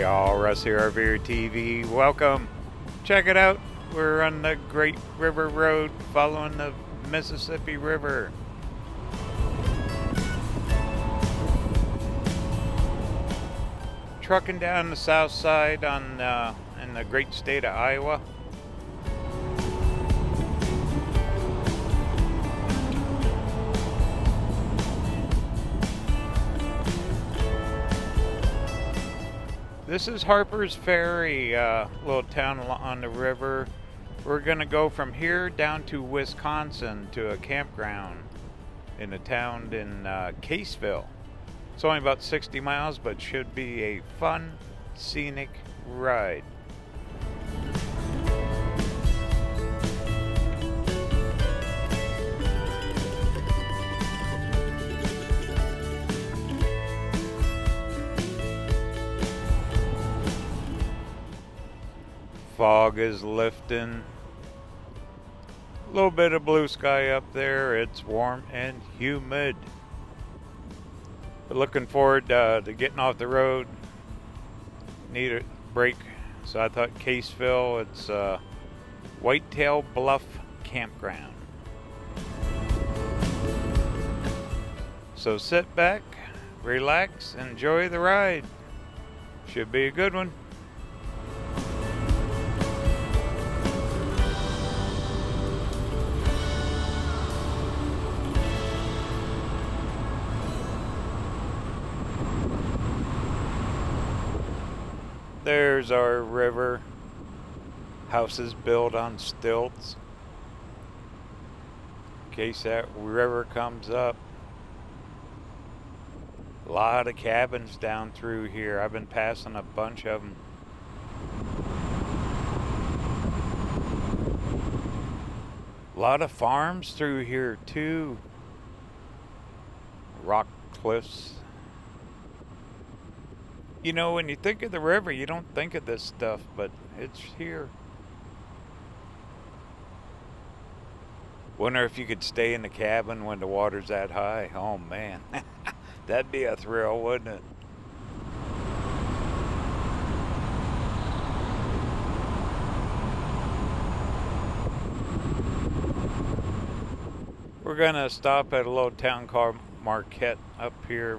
y'all, Russ here, RVerTV. Welcome. Check it out. We're on the Great River Road following the Mississippi River. Trucking down the south side in the great state of Iowa. This is Harper's Ferry, little town on the river. We're gonna go from here down to Wisconsin to a campground in a town in Cassville. It's only about 60 miles, but should be a fun, scenic ride. Fog is lifting. A little bit of blue sky up there. It's warm and humid. But looking forward to getting off the road. Need a break. So I thought Cassville, it's Whitetail Bluff campground. So sit back, relax, enjoy the ride. Should be a good one. There's our river. Houses built on stilts. In case that river comes up. A lot of cabins down through here. I've been passing a bunch of them. A lot of farms through here too. Rock cliffs. You know, when you think of the river, you don't think of this stuff, but it's here. Wonder if you could stay in the cabin when the water's that high. Oh man, that'd be a thrill, wouldn't it? We're gonna stop at a little town called Marquette up here.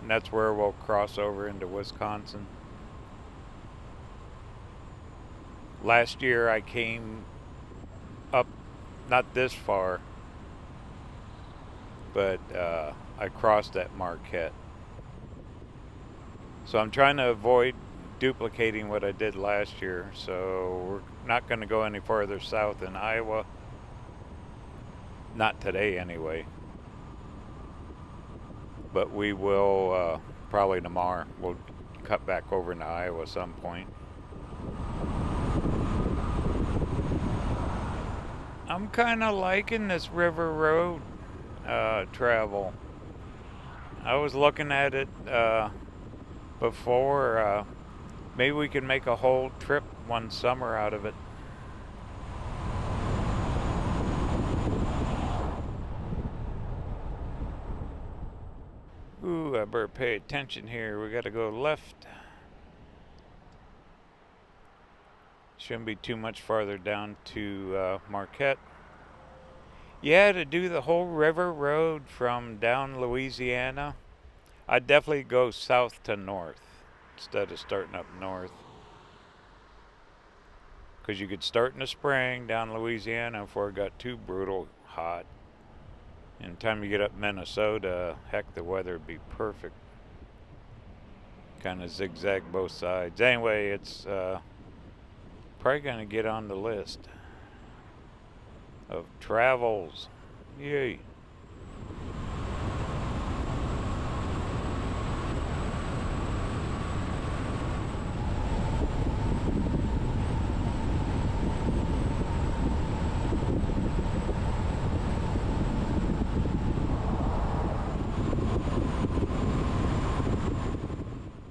And that's where we'll cross over into Wisconsin. Last year I came up, not this far, but I crossed at Marquette. So I'm trying to avoid duplicating what I did last year. So we're not going to go any farther south in Iowa. Not today anyway. But we will probably tomorrow. We'll cut back over into Iowa at some point. I'm kind of liking this river road travel. I was looking at it before. Maybe we can make a whole trip one summer out of it. Ooh, I better pay attention here. We gotta go left. Shouldn't be too much farther down to Marquette. Yeah, to do the whole river road from down Louisiana, I'd definitely go south to north instead of starting up north. Because you could start in the spring down Louisiana before it got too brutal hot. And time you get up Minnesota, heck, the weather would be perfect. Kind of zigzag both sides. Anyway, it's probably going to get on the list of travels. Yay.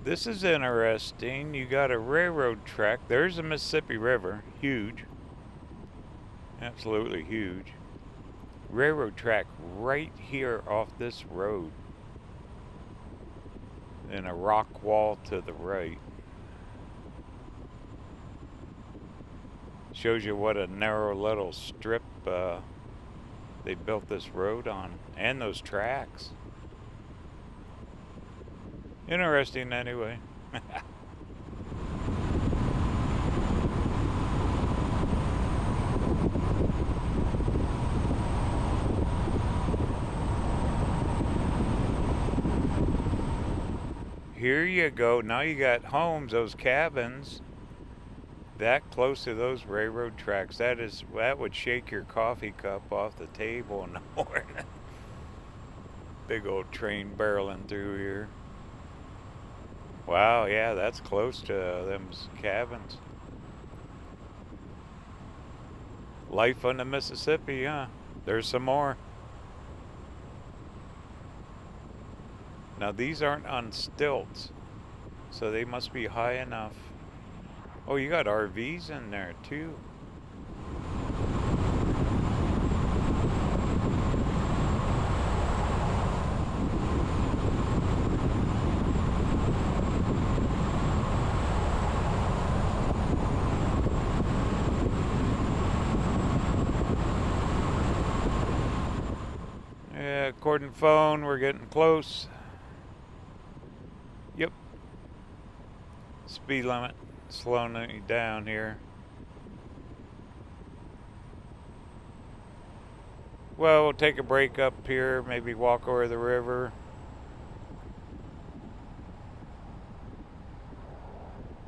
This is interesting. You got a railroad track. There's the Mississippi River. Huge. Absolutely huge. Railroad track right here off this road. And a rock wall to the right. Shows you what a narrow little strip they built this road on, and those tracks. Interesting anyway. Here you go. Now you got homes, those cabins that close to those railroad tracks. That would shake your coffee cup off the table in the morning. Big old train barreling through here. Wow, yeah, that's close to them cabins. Life on the Mississippi, huh? There's some more. Now these aren't on stilts, so they must be high enough. Oh, you got RVs in there too. Yeah, according to phone, we're getting close. Yep. Speed limit. Slowing it down here. Well, we'll take a break up here, maybe walk over the river.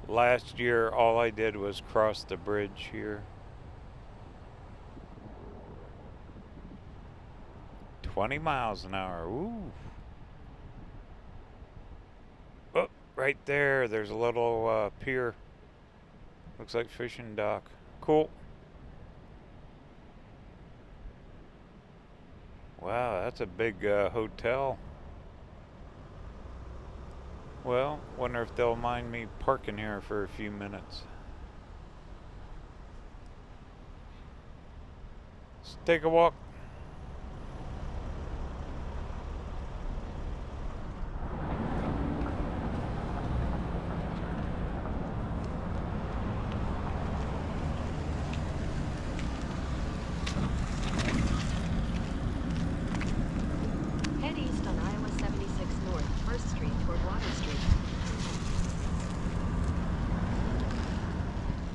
Last year, all I did was cross the bridge here. 20 miles an hour. Ooh. Oh, right there, there's a little pier. Looks like fishing dock. Cool. Wow, that's a big hotel. Well, wonder if they'll mind me parking here for a few minutes. Let's take a walk.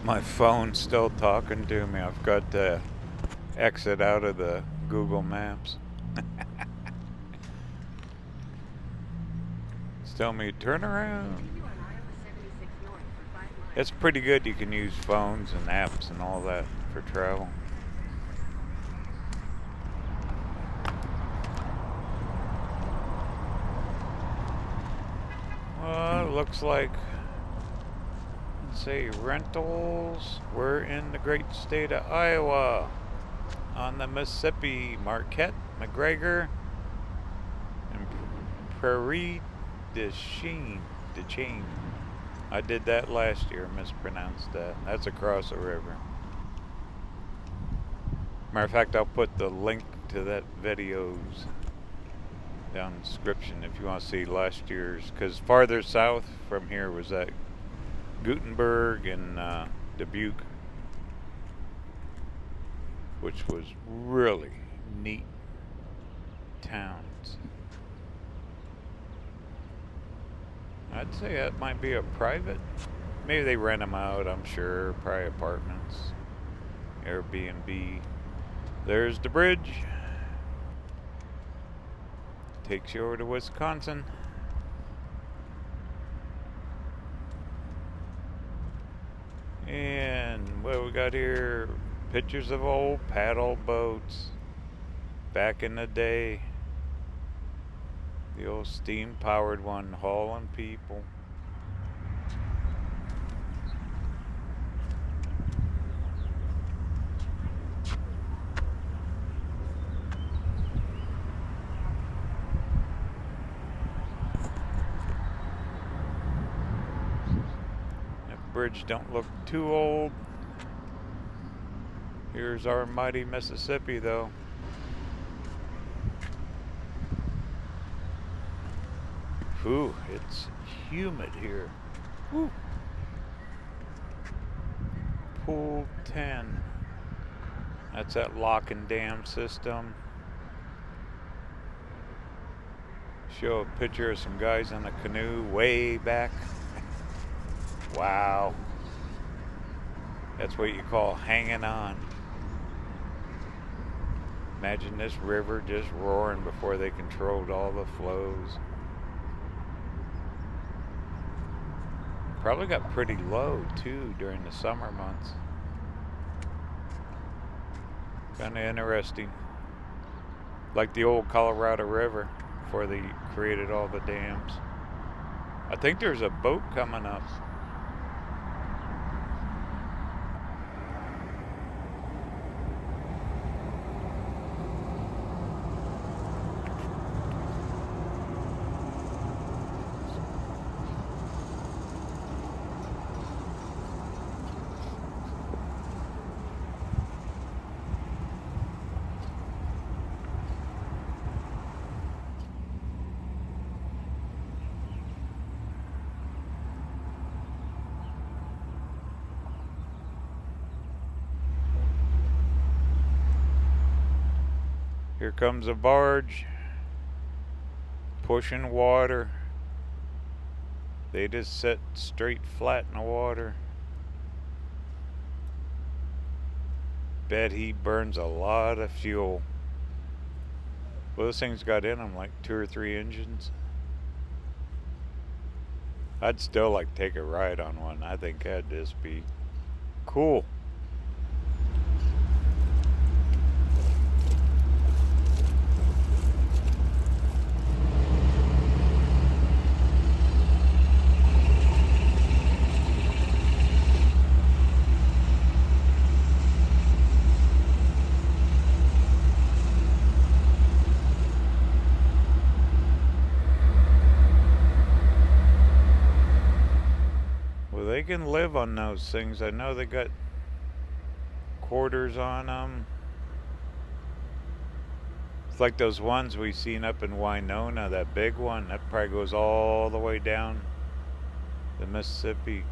My phone's still talking to me. I've got to exit out of the Google Maps. It's telling me turn around. It's pretty good. You can use phones and apps and all that for travel. Well, it looks like, say, rentals. We're in the great state of Iowa on the Mississippi. Marquette, McGregor, and Prairie du Chien. I did that last year, mispronounced that. That's across the river. Matter of fact, I'll put the link to that videos down in the description if you want to see last year's, because farther south from here was that Gutenberg and Dubuque, which was really neat towns. I'd say that might be a private. Maybe they rent them out, I'm sure. Probably apartments, Airbnb. There's the bridge. Takes you over to Wisconsin. And what we got here? Pictures of old paddle boats back in the day. The old steam powered one hauling people. That bridge don't look too old. Here's our mighty Mississippi though. Ooh, it's humid here. Woo. Pool 10. That's that lock and dam system. Show a picture of some guys in a canoe way back. Wow. That's what you call hanging on. Imagine this river just roaring before they controlled all the flows. Probably got pretty low too during the summer months. Kind of interesting. Like the old Colorado River before they created all the dams. I think there's a boat coming up. Here comes a barge pushing water. They just sit straight flat in the water. Bet he burns a lot of fuel. Well, this thing's got in them like 2 or 3 engines. I'd still like to take a ride on one. I think that'd just be cool. They can live on those things. I know they got quarters on them. It's like those ones we seen up in Winona, that big one. That probably goes all the way down the Mississippi,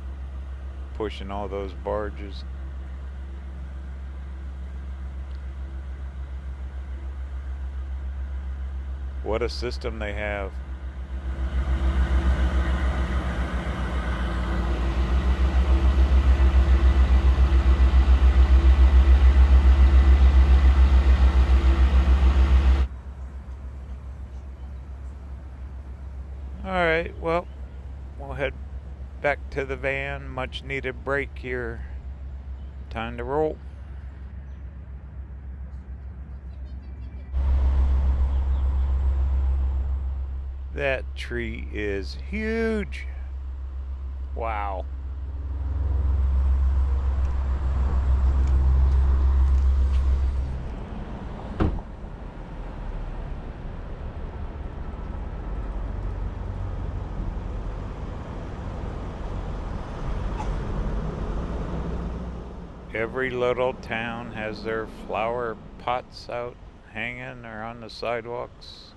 pushing all those barges. What a system they have. Alright, well, we'll head back to the van. Much needed break here. Time to roll. That tree is huge. Wow. Every little town has their flower pots out hanging or on the sidewalks.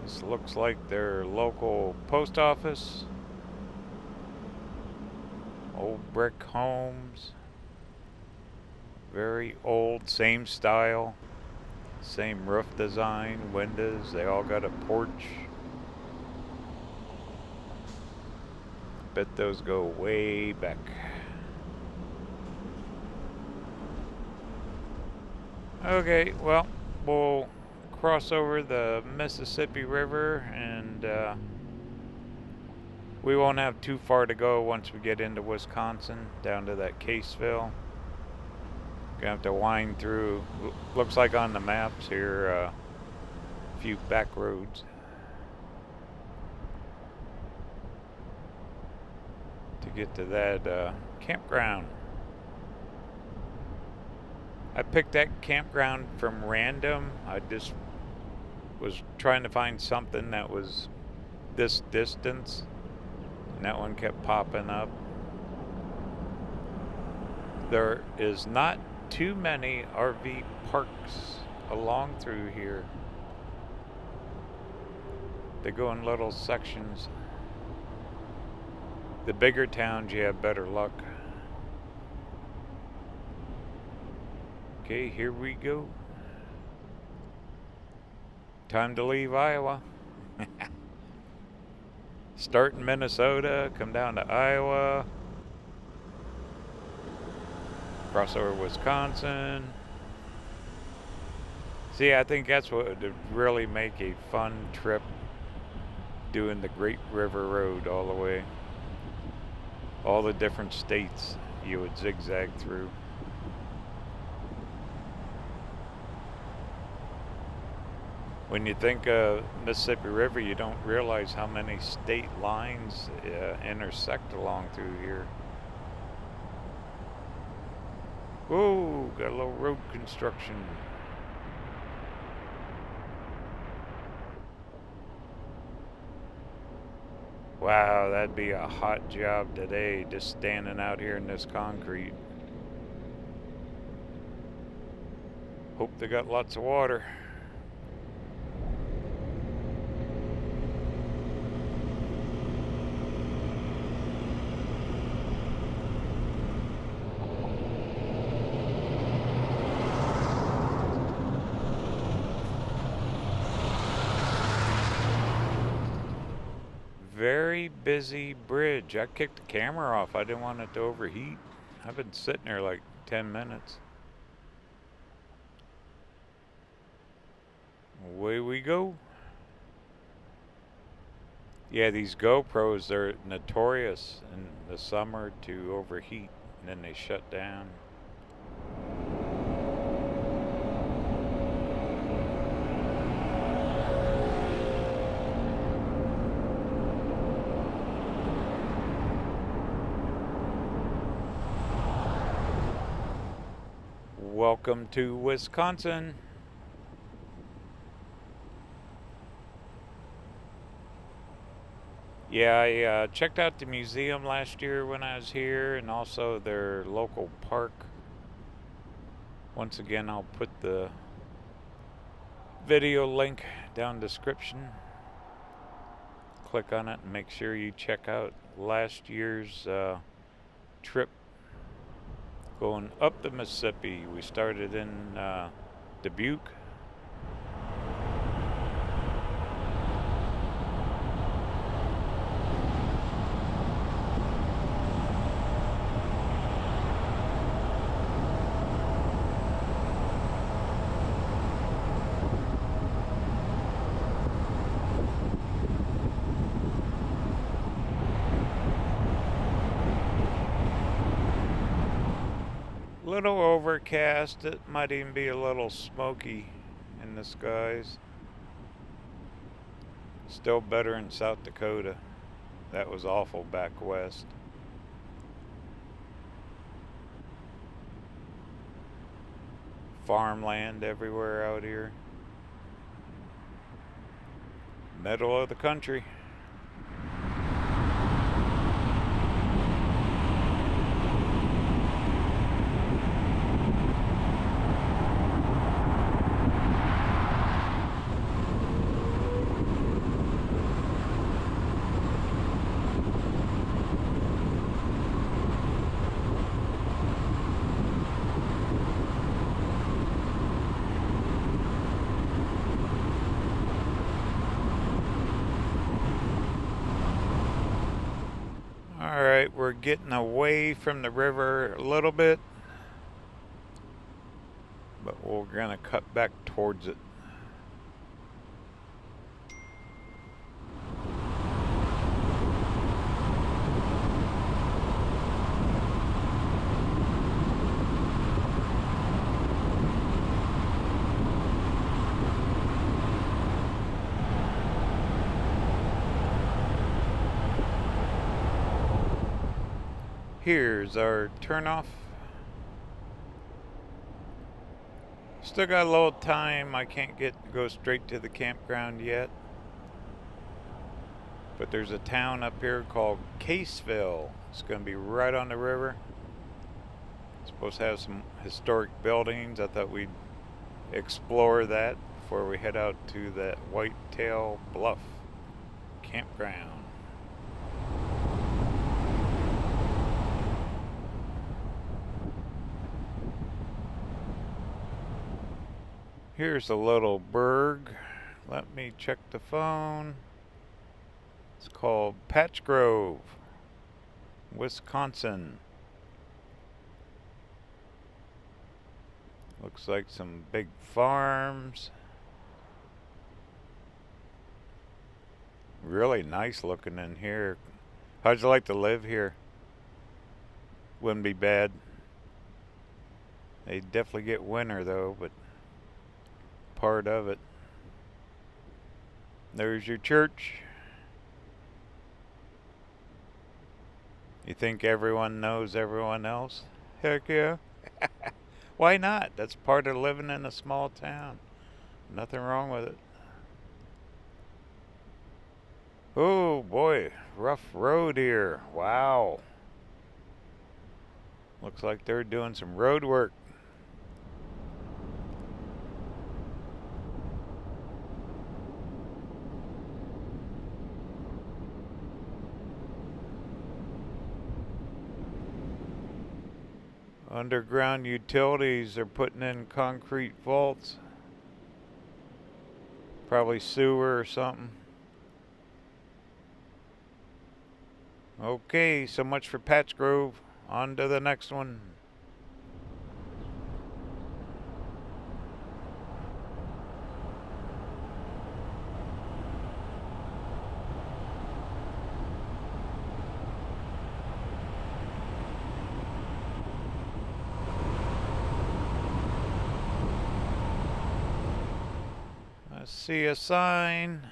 This looks like their local post office. Old brick homes. Very old, same style. Same roof design, windows. They all got a porch. Bet those go way back. Okay, well, we'll cross over the Mississippi River, and we won't have too far to go once we get into Wisconsin, down to that Cassville. Gonna have to wind through, looks like on the maps here, a few back roads to get to that campground. I picked that campground from random. I just was trying to find something that was this distance, and that one kept popping up. There is not too many RV parks along through here. They go in little sections. The bigger towns, you have better luck. Okay, here we go. Time to leave Iowa. Start in Minnesota, come down to Iowa, cross over Wisconsin. See, I think that's what would really make a fun trip, doing the Great River Road all the way. All the different states you would zigzag through. When you think of Mississippi River, you don't realize how many state lines intersect along through here. Whoa, got a little road construction. Wow, that'd be a hot job today, just standing out here in this concrete. Hope they got lots of water. Very busy bridge. I kicked the camera off. I didn't want it to overheat. I've been sitting there like 10 minutes. Away we go. Yeah, these GoPros, they're notorious in the summer to overheat, and then they shut down. Welcome to Wisconsin. Yeah, I checked out the museum last year when I was here, and also their local park. Once again, I'll put the video link down in the description. Click on it and make sure you check out last year's trip going up the Mississippi. We started in Dubuque. Little overcast. It might even be a little smoky in the skies. Still better in South Dakota. That was awful back west. Farmland everywhere out here. Middle of the country. Alright, we're getting away from the river a little bit, but we're going to cut back towards it. Here's our turnoff. Still got a little time. I can't go straight to the campground yet. But there's a town up here called Cassville. It's going to be right on the river. It's supposed to have some historic buildings. I thought we'd explore that before we head out to that Whitetail Bluff campground. Here's a little burg. Let me check the phone. It's called Patch Grove, Wisconsin. Looks like some big farms. Really nice looking in here. How'd you like to live here? Wouldn't be bad. They definitely get winter though, but part of it. There's your church. You think everyone knows everyone else? Heck yeah. Why not? That's part of living in a small town. Nothing wrong with it. Oh boy, rough road here. Wow. Looks like they're doing some road work. Underground utilities are putting in concrete vaults. Probably sewer or something. Okay, so much for Patch Grove. On to the next one. I see a sign.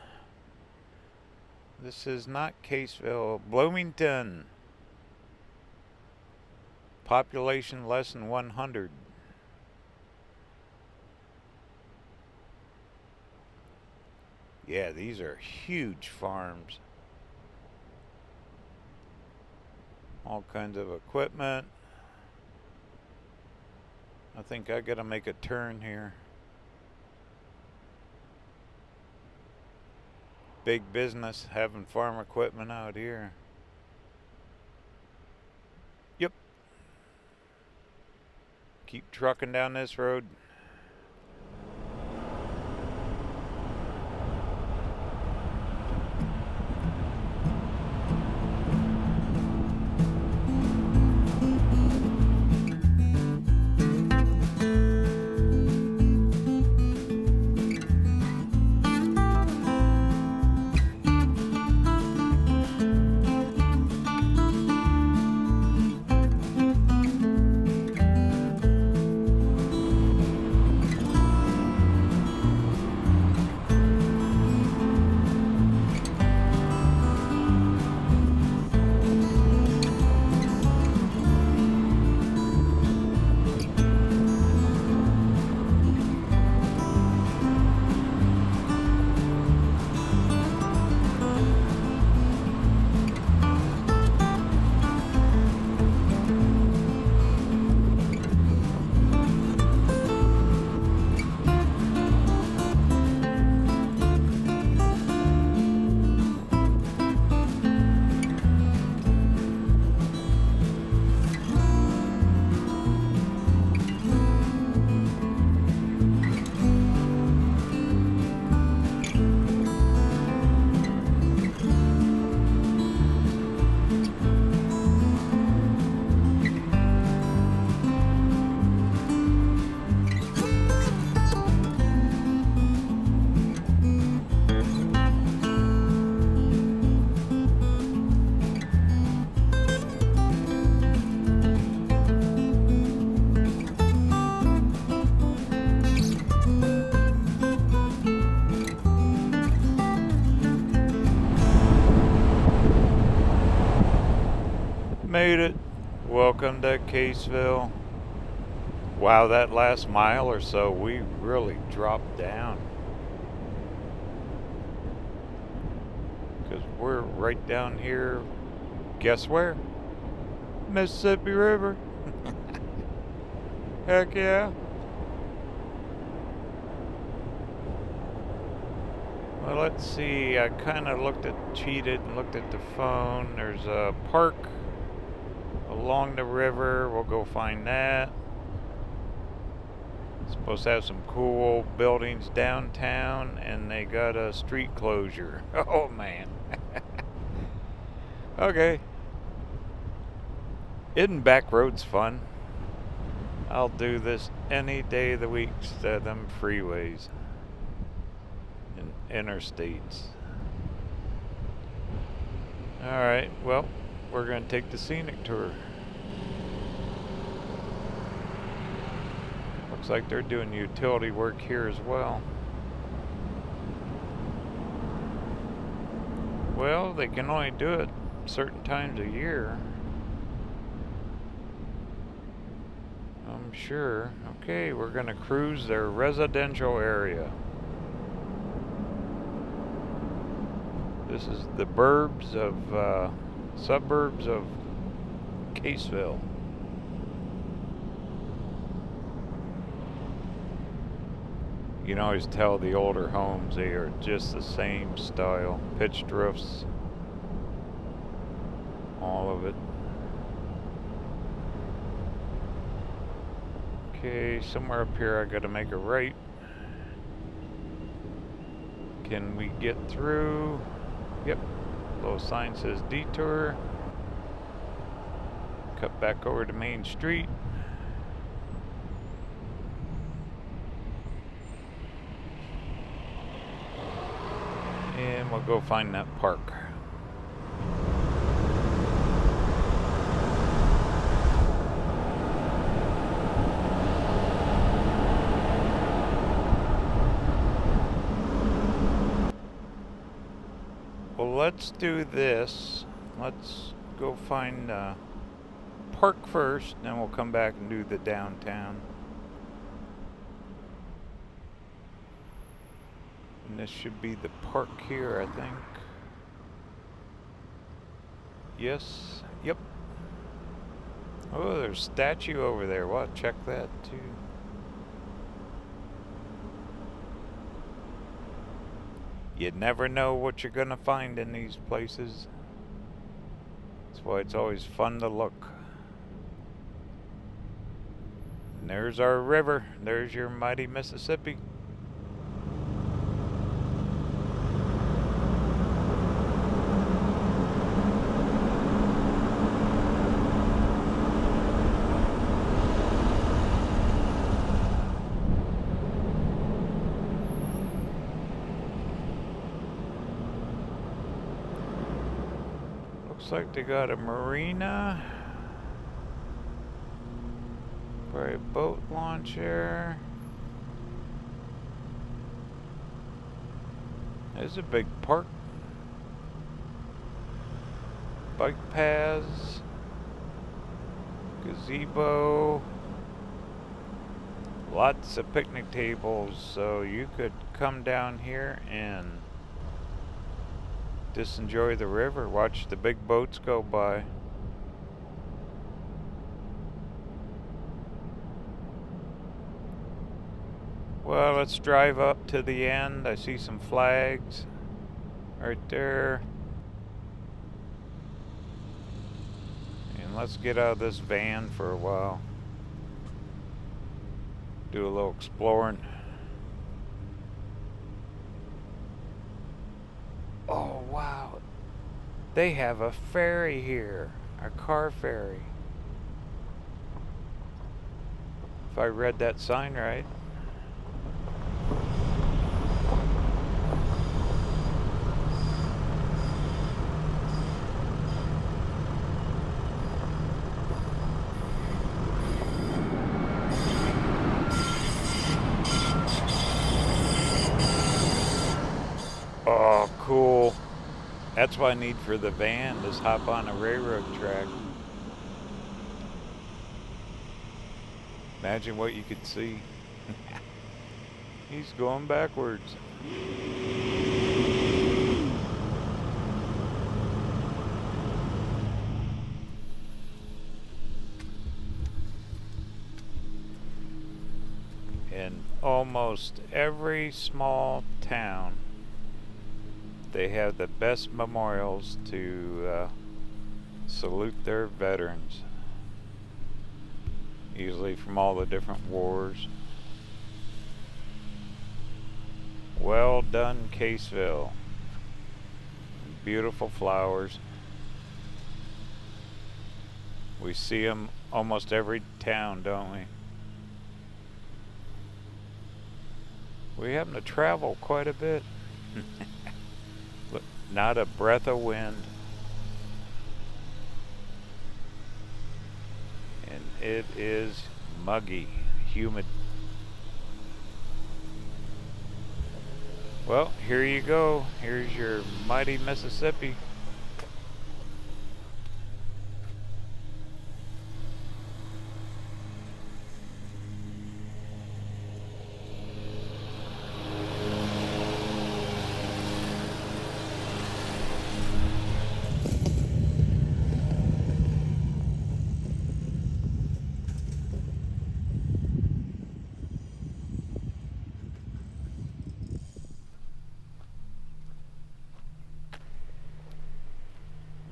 This is not Cassville, Bloomington. Population less than 100. Yeah, these are huge farms. All kinds of equipment. I think I gotta make a turn here. Big business having farm equipment out here. Yep. Keep trucking down this road. Made it. Welcome to Cassville. Wow, that last mile or so, we really dropped down. Because we're right down here. Guess where? Mississippi River. Heck yeah. Well, let's see. I kind of cheated and looked at the phone. There's a park along the river. We'll go find that. Supposed to have some cool buildings downtown, and they got a street closure. Oh man. Okay. Isn't back roads fun? I'll do this any day of the week instead of them freeways and interstates. Alright, well, we're going to take the scenic tour. Looks like they're doing utility work here as well. Well, they can only do it certain times a year, I'm sure. Okay, we're gonna cruise their residential area. This is the suburbs of Cassville. You can always tell the older homes, they are just the same style. Pitched roofs, all of it. Okay, somewhere up here I gotta make a right. Can we get through? Yep, little sign says detour. Cut back over to Main Street. And we'll go find that park. Well, let's do this. Let's go find a park first, then we'll come back and do the downtown. And this should be the park here, I think. Yes, yep. Oh, there's a statue over there. Well, check that too. You never know what you're gonna find in these places. That's why it's always fun to look. And there's our river. There's your mighty Mississippi. Looks like they got a marina. Probably a boat launch here. There's a big park. Bike paths. Gazebo. Lots of picnic tables, so you could come down here and just enjoy the river, watch the big boats go by. Well, let's drive up to the end. I see some flags right there. And let's get out of this van for a while. Do a little exploring. Oh wow, they have a ferry here, a car ferry. If I read that sign right. Oh, cool. That's what I need for the van, just hop on a railroad track. Imagine what you could see. He's going backwards. In almost every small town, they have the best memorials to salute their veterans, usually from all the different wars. Well done, Cassville. Beautiful flowers. We see them almost every town, don't we? We happen to travel quite a bit. Look, not a breath of wind. And it is muggy, humid. Well, here you go. Here's your mighty Mississippi.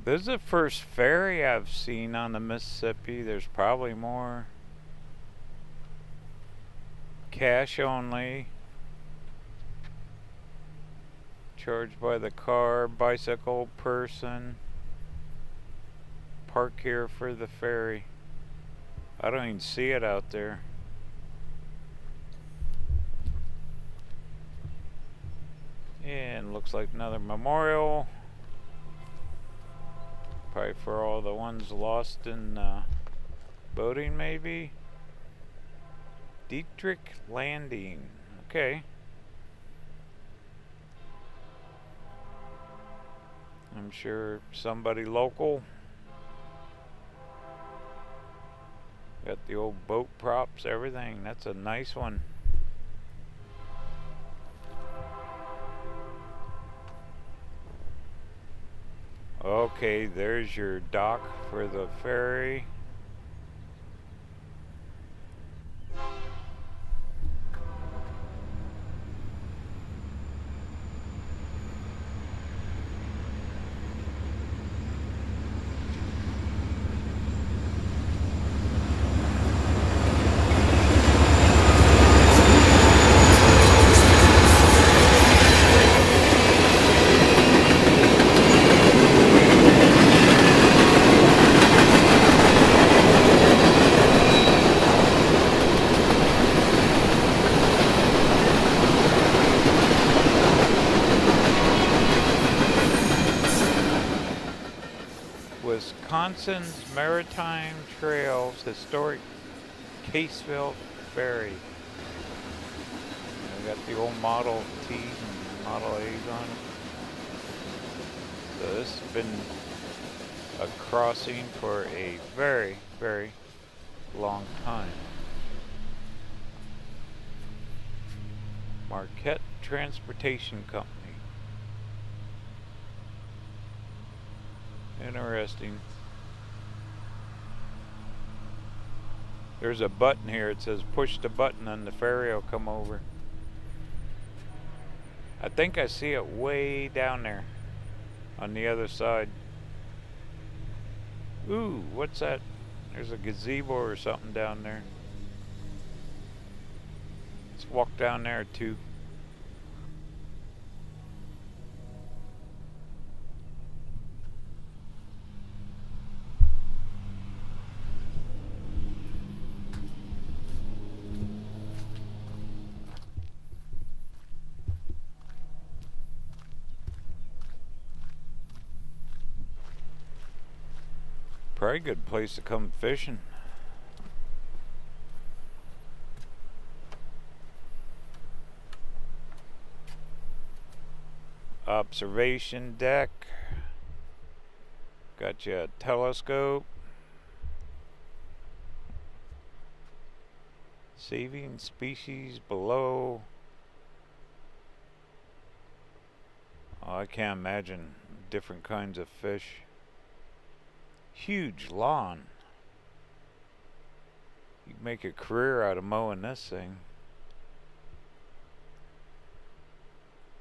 This is the first ferry I've seen on the Mississippi. There's probably more. Cash only. Charged by the car, bicycle, person. Park here for the ferry. I don't even see it out there. And looks like another memorial. Probably for all the ones lost in boating, maybe. Dietrich Landing. Okay. I'm sure somebody local. Got the old boat props, everything. That's a nice one. Okay, there's your dock for the ferry. Wisconsin's Maritime Trails Historic Cassville Ferry. We got the old Model T's and Model A's on it. So this has been a crossing for a very, very long time. Marquette Transportation Company. Interesting. There's a button here. It says push the button and the ferry will come over. I think I see it way down there on the other side. Ooh, what's that? There's a gazebo or something down there. Let's walk down there too. Probably a good place to come fishing. Observation deck. Got you a telescope. Saving species below. Oh, I can't imagine different kinds of fish. Huge lawn. You can make a career out of mowing this thing.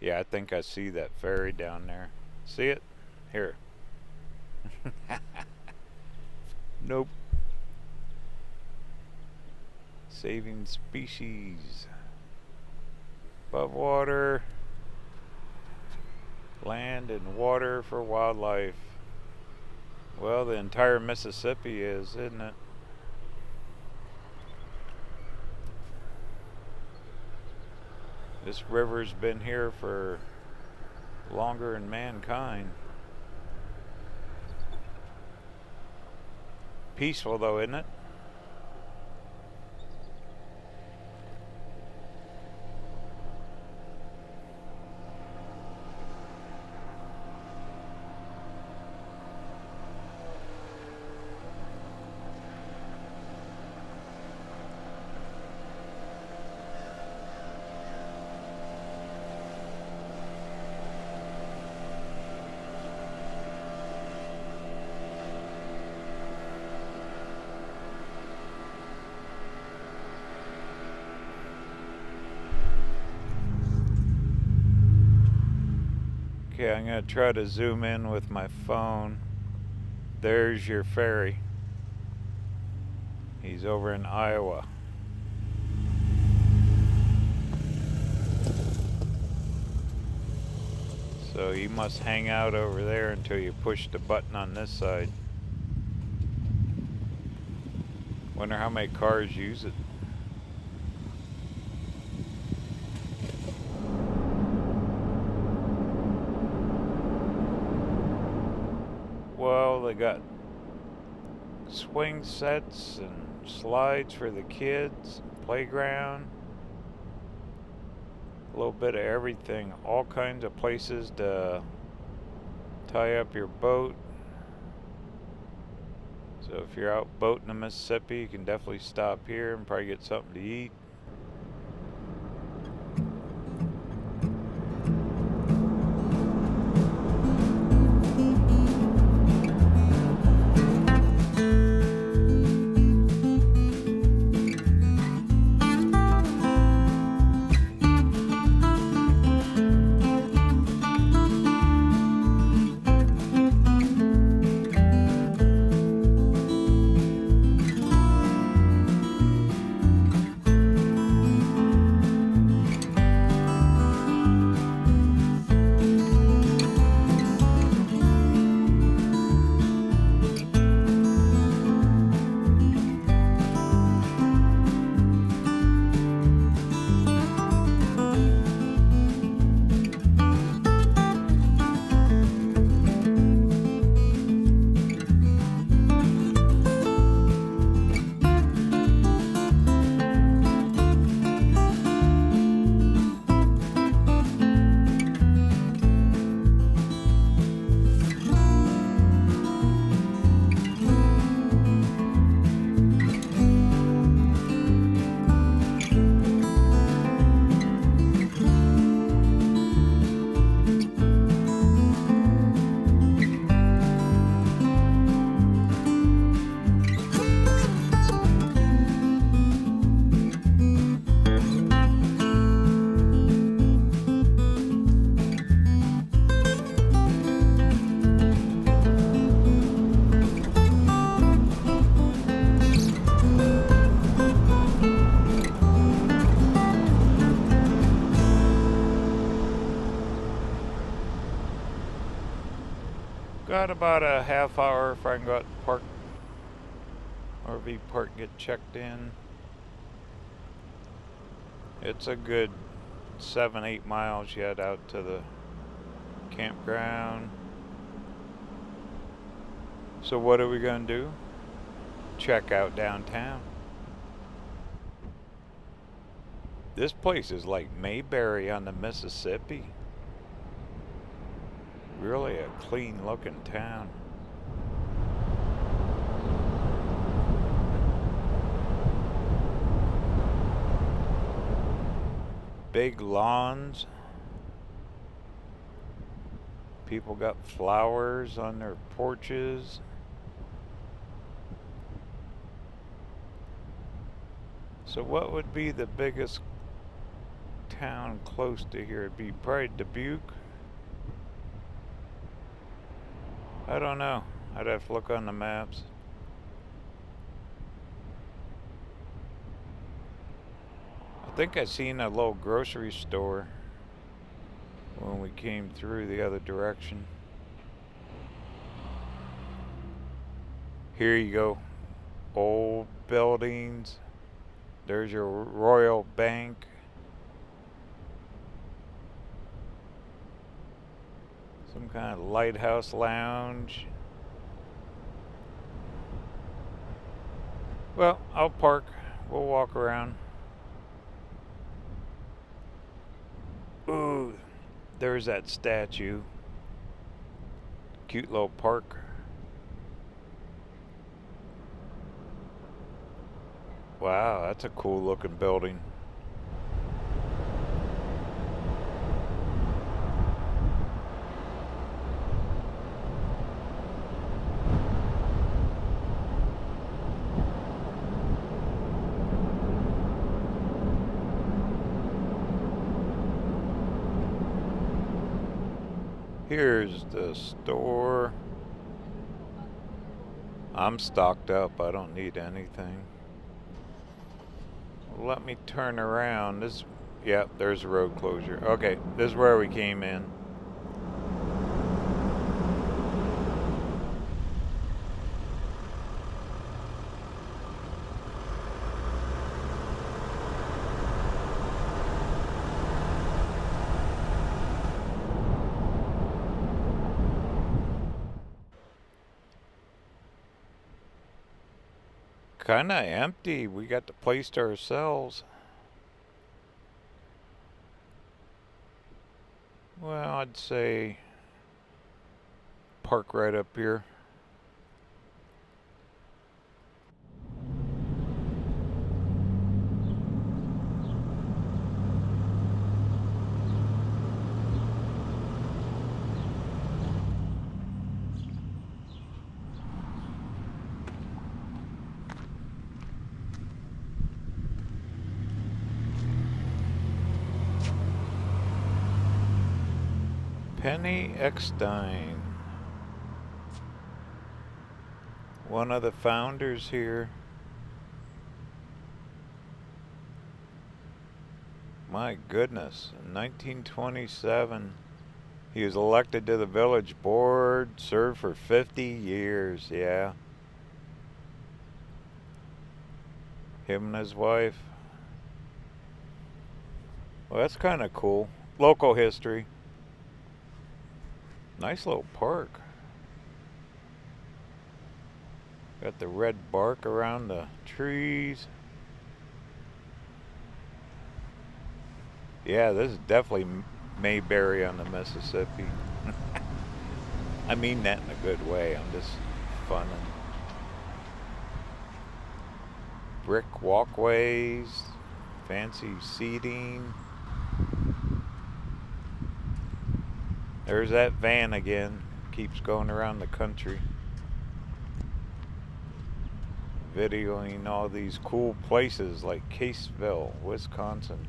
Yeah, I think I see that ferry down there. See it? Here. Nope. Saving species. Above water. Land and water for wildlife. Well, the entire Mississippi is, isn't it? This river's been here for longer than mankind. Peaceful though, isn't it? Okay, I'm going to try to zoom in with my phone. There's your ferry. He's over in Iowa. So you must hang out over there until you push the button on this side. Wonder how many cars use it. Well, they got swing sets and slides for the kids, playground, a little bit of everything, all kinds of places to tie up your boat. So if you're out boating the Mississippi, you can definitely stop here and probably get something to eat. Got about a half hour if I can go out to park, RV park, and get checked in. It's a good 7-8 miles yet out to the campground. So what are we gonna do? Check out downtown. This place is like Mayberry on the Mississippi. Really a clean looking town. Big lawns. People got flowers on their porches. So what would be the biggest town close to here? It'd be probably Dubuque. I don't know. I'd have to look on the maps. I think I seen a little grocery store when we came through the other direction. Here you go. Old buildings. There's your Royal Bank. Some kind of lighthouse lounge. Well, I'll park. We'll walk around. Ooh, there's that statue. Cute little park. Wow, that's a cool looking building. Here's the store. I'm stocked up. I don't need anything. Let me turn around. Yeah, there's a road closure. Okay, this is where we came in. Kinda empty. We got the place to ourselves. Well, I'd say park right up here. Penny Eckstein, one of the founders here. My goodness, in 1927, he was elected to the village board, served for 50 years, yeah. Him and his wife. Well, that's kind of cool. Local history. Nice little park. Got the red bark around the trees. Yeah, this is definitely Mayberry on the Mississippi. I mean that in a good way. I'm just funning. Brick walkways, fancy seating. There's that van again. Keeps going around the country. Videoing all these cool places like Cassville, Wisconsin.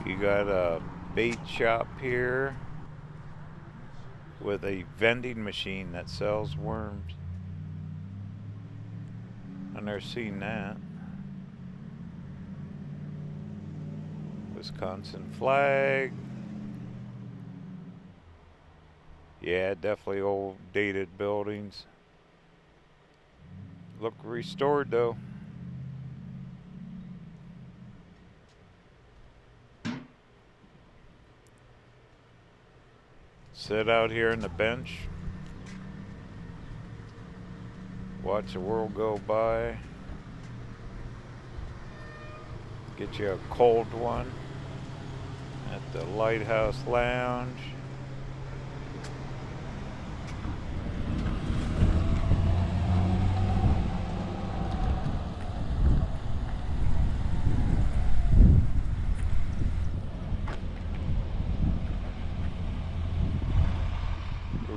You got a bait shop here with a vending machine that sells worms. I've never seen that. Wisconsin flag. Yeah, definitely old dated buildings. Look restored though. Sit out here on the bench. Watch the world go by. Get you a cold one at the Lighthouse Lounge.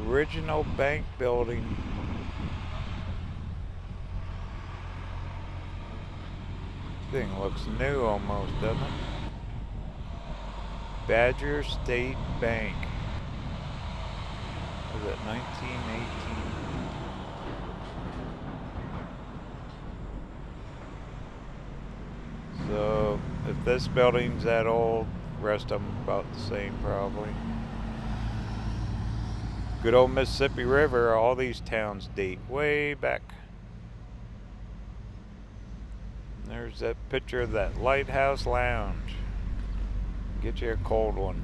Original bank building. Thing looks new almost, doesn't it? Badger State Bank. There's it, 1918? So, if this building's that old, rest of them about the same probably. Good old Mississippi River, all these towns date way back. And there's that picture of that lighthouse lounge. Get you a cold one.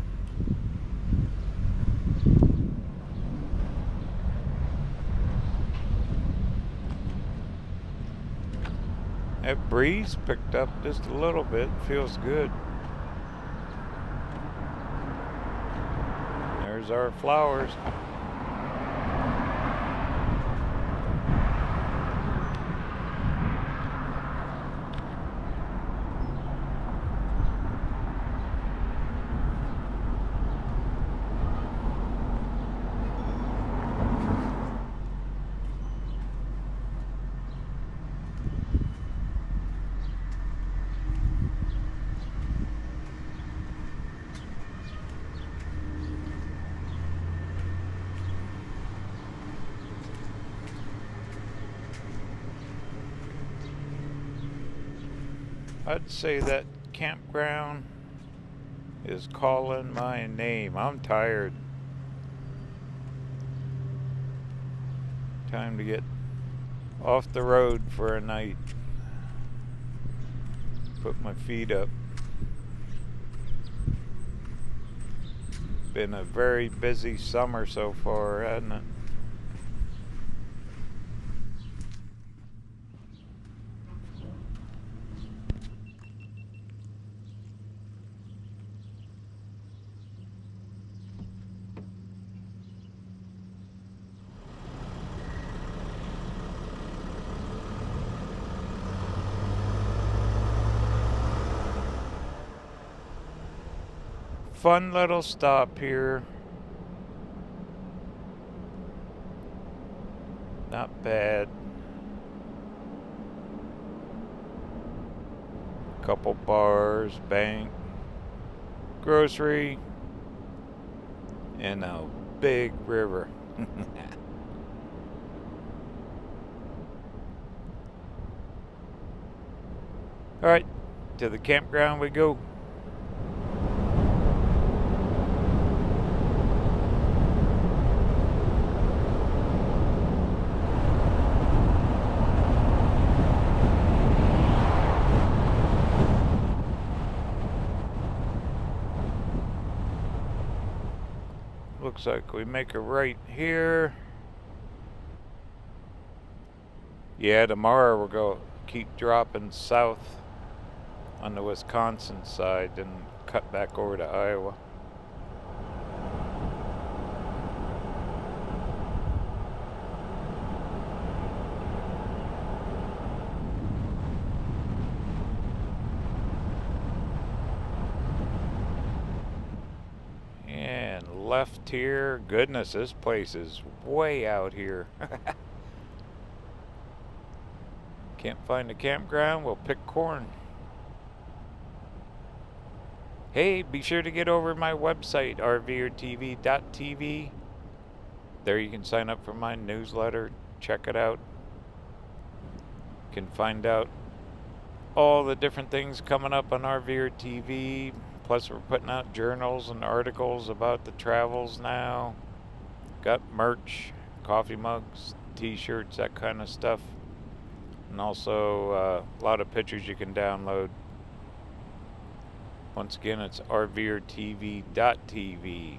That breeze picked up just a little bit, feels good. There's our flowers. I'd say that campground is calling my name. I'm tired. Time to get off the road for a night. Put my feet up. Been a very busy summer so far, hasn't it? Fun little stop here. Not bad. Couple bars, bank, grocery, and a big river. All right, to the campground we go. Looks like we make a right here. Yeah, tomorrow we'll go keep dropping south on the Wisconsin side and cut back over to Iowa. Left here. Goodness, this place is way out here. Can't find a campground, we'll pick corn. Hey, be sure to get over to my website, RVerTV.tv. There you can sign up for my newsletter, check it out. You can find out all the different things coming up on RVerTV. Plus we're putting out journals and articles about the travels now. Got merch, coffee mugs, t-shirts, that kind of stuff. And also a lot of pictures you can download. Once again, it's RVerTV.tv,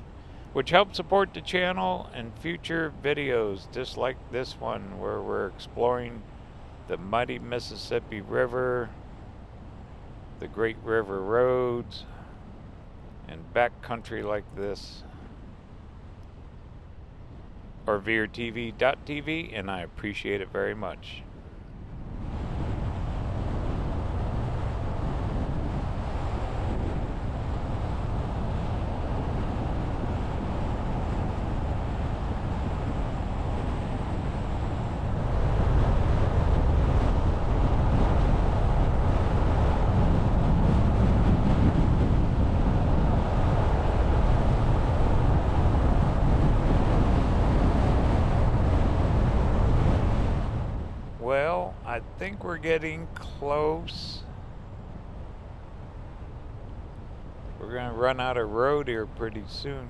which helps support the channel and future videos just like this one, where we're exploring the mighty Mississippi River, the great river roads, and backcountry like this. RVerTV.tv, and I appreciate it very much. I think we're getting close. We're gonna run out of road here pretty soon.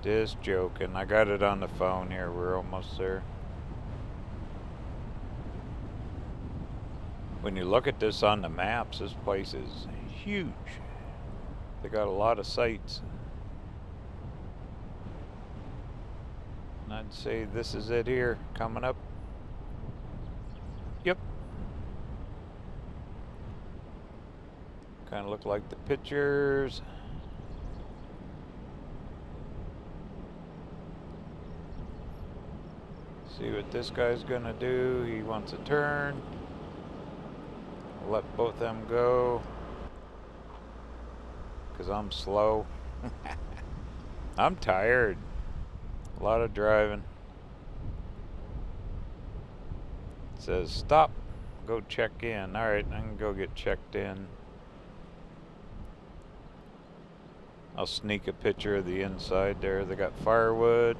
Just joking. I got it on the phone here. We're almost there. When you look at this on the maps, this place is huge. They got a lot of sites. And I'd say this is it here, coming up. Yep. Kind of look like the pictures. See what this guy's gonna do. He wants a turn. Let both of them go. Because I'm slow. I'm tired. A lot of driving. It says stop. Go check in. Alright, I can go get checked in. I'll sneak a picture of the inside there. They got firewood.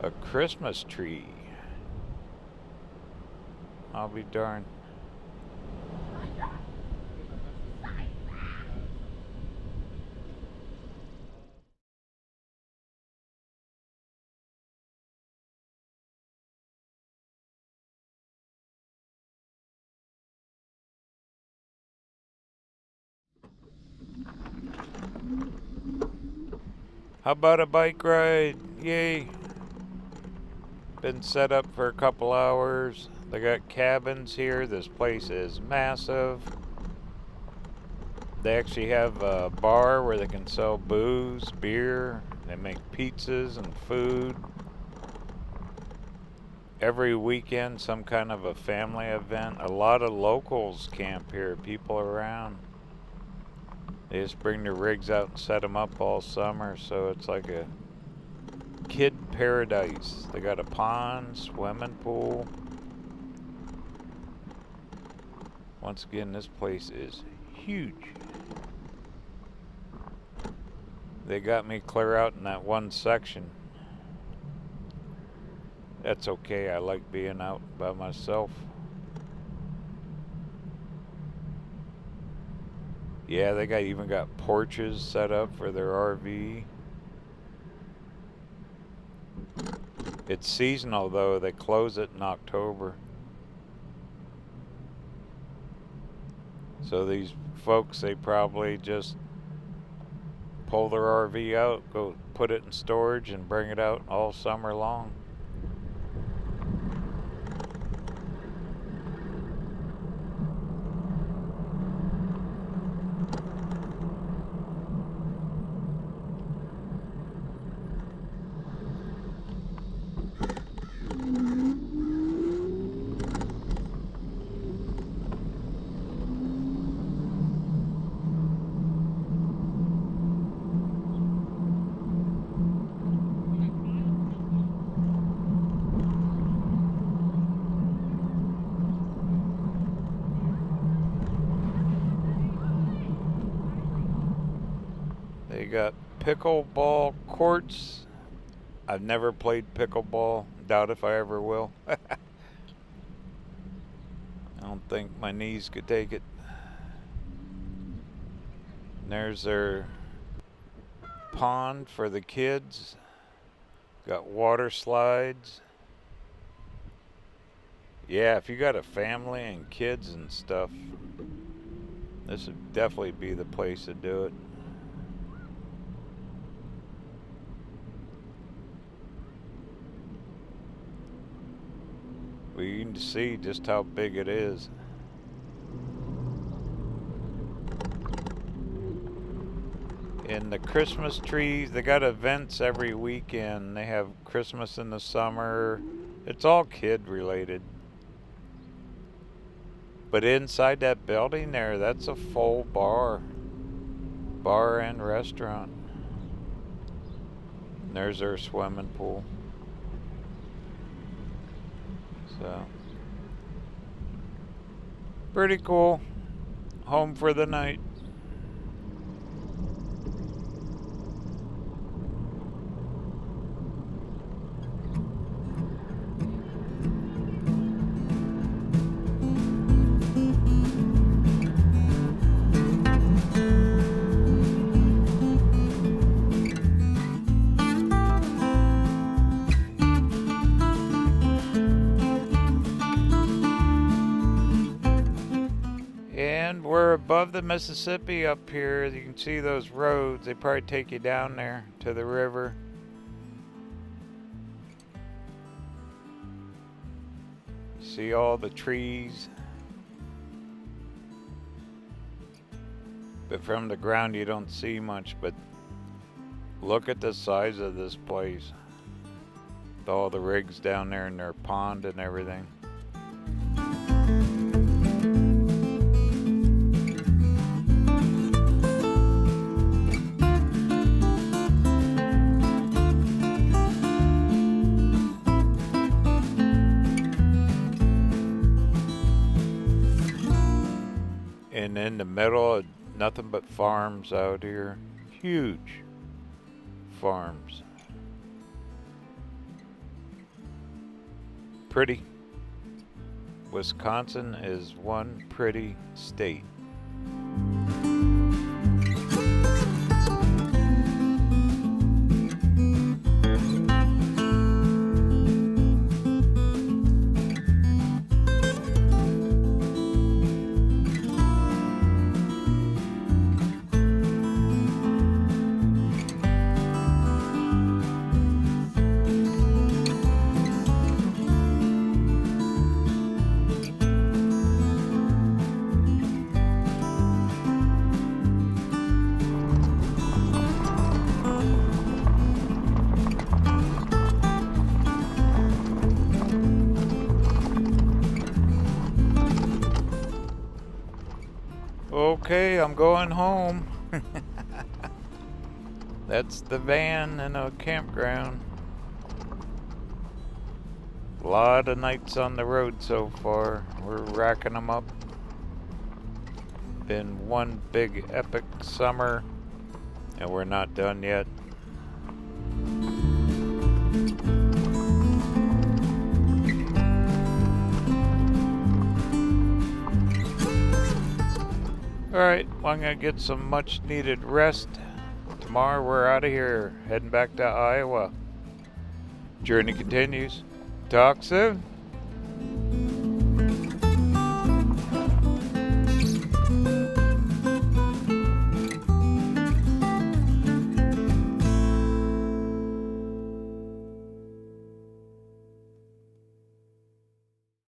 A Christmas tree. I'll be darned. How about a bike ride? Yay. Been set up for a couple hours. They got cabins here. This place is massive. They actually have a bar where they can sell booze, beer. They make pizzas and food. Every weekend, some kind of a family event. A lot of locals camp here, people around. They just bring their rigs out and set them up all summer, so it's like a kid paradise. They got a pond, swimming pool. Once again, this place is huge. They got me clear out in that one section. That's okay, I like being out by myself. Yeah, they even got porches set up for their RV. It's seasonal though, they close it in October. So these folks, they probably just pull their RV out, go put it in storage and bring it out all summer long. They got pickleball courts. I've never played pickleball. Doubt if I ever will. I don't think my knees could take it. And there's their pond for the kids. Got water slides. Yeah, if you got a family and kids and stuff, this would definitely be the place to do it. We can see just how big it is. And the Christmas trees, they got events every weekend. They have Christmas in the summer. It's all kid related. But inside that building there, that's a full bar and restaurant. And there's their swimming pool. So, pretty cool. Home for the night. we're above the Mississippi up here. You can see those roads. They probably take you down there to the river. See all the trees. But from the ground you don't see much, but look at the size of this place. With all the rigs down there in their pond and everything. And in the middle, nothing but farms out here. Huge farms. Pretty. Wisconsin is one pretty state. Okay, I'm going home. That's the van and a campground. A lot of nights on the road so far. We're racking them up. Been one big epic summer, and we're not done yet. Alright, well, I'm going to get some much needed rest. Tomorrow we're out of here, heading back to Iowa. Journey continues. Talk soon.